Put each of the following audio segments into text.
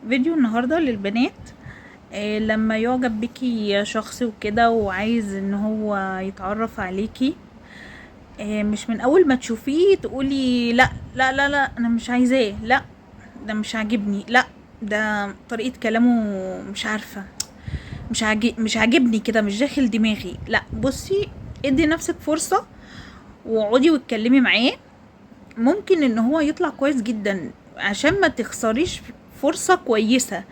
فيديو النهاردة للبنات. لما يعجب بيكي شخص وكده وعايز ان هو يتعرف عليكي، مش من اول ما تشوفيه تقولي لا لا لا لا انا مش عايزاه، لا ده مش عاجبني، لا ده طريقة كلامه مش عارفة، مش عاجبني كده، مش داخل دماغي. لا بصي، ادي نفسك فرصة واقعدي واتكلمي معاه. ممكن ان هو يطلع كويس جدا عشان ما تخسريش فرصة كويسة.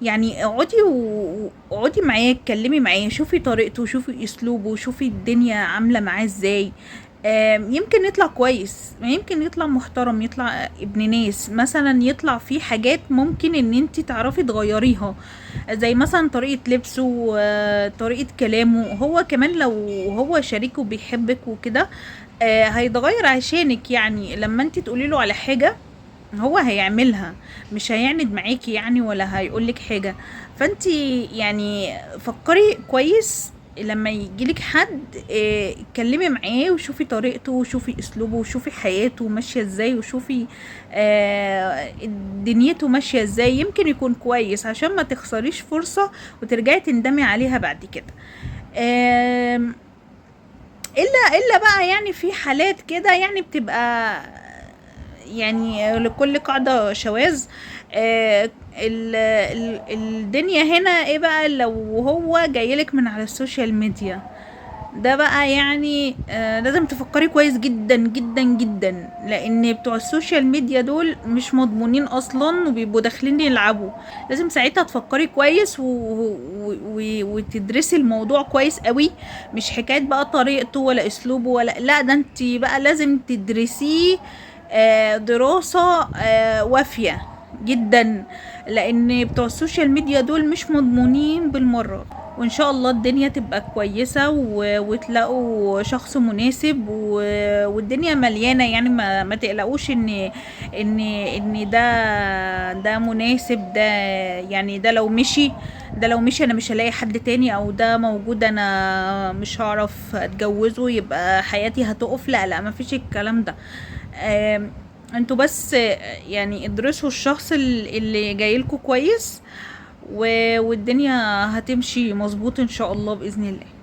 يعني اقعدي معاه، اتكلمي معاه، شوفي طريقته، شوفي اسلوبه، شوفي الدنيا عامله معاه ازاي. يمكن يطلع كويس، يمكن يطلع محترم، يطلع ابن ناس، مثلا يطلع فيه حاجات ممكن ان انت تعرفي تغيريها، زي مثلا طريقة لبسه، طريقة كلامه. هو كمان لو هو شريك وبيحبك وكده، هيتغير عشانك. يعني لما انت تقولي له على حاجة هو هيعملها، مش هيعند معاكي يعني ولا هيقولك حاجة. فانتي يعني فكري كويس لما يجيلك حد، اتكلمي معاه وشوفي طريقته وشوفي اسلوبه وشوفي حياته ماشية ازاي وشوفي دنيته ماشية ازاي. يمكن يكون كويس عشان ما تخسريش فرصة وترجعي تندمي عليها بعد كده. آم، الا بقى يعني في حالات كده يعني بتبقى، يعني لكل قاعدة شواذ. الدنيا هنا ايه بقى لو هو جايلك من على السوشيال ميديا؟ ده بقى يعني لازم تفكري كويس جدا جدا جدا، لان بتوع السوشيال ميديا دول مش مضمونين اصلا وبيبقوا داخلين يلعبوا. لازم ساعتها تفكري كويس وتدرسي الموضوع كويس قوي. مش حكاية بقى طريقته ولا اسلوبه ولا لا، ده انت بقى لازم تدرسيه دراسة وافية جدا، لان بتوع السوشيال ميديا دول مش مضمونين بالمرة. وان شاء الله الدنيا تبقى كويسة وتلاقوا شخص مناسب والدنيا مليانة. يعني ما تقلقوش ان ده مناسب، ده يعني ده لو مشي انا مش هلاقي حد تاني، او ده موجود انا مش هعرف اتجوزه يبقى حياتي هتقف. لا لا، ما فيش الكلام ده. انتوا بس يعني ادرسوا الشخص اللي جايلكوا كويس، والدنيا هتمشي مظبوط ان شاء الله باذن الله.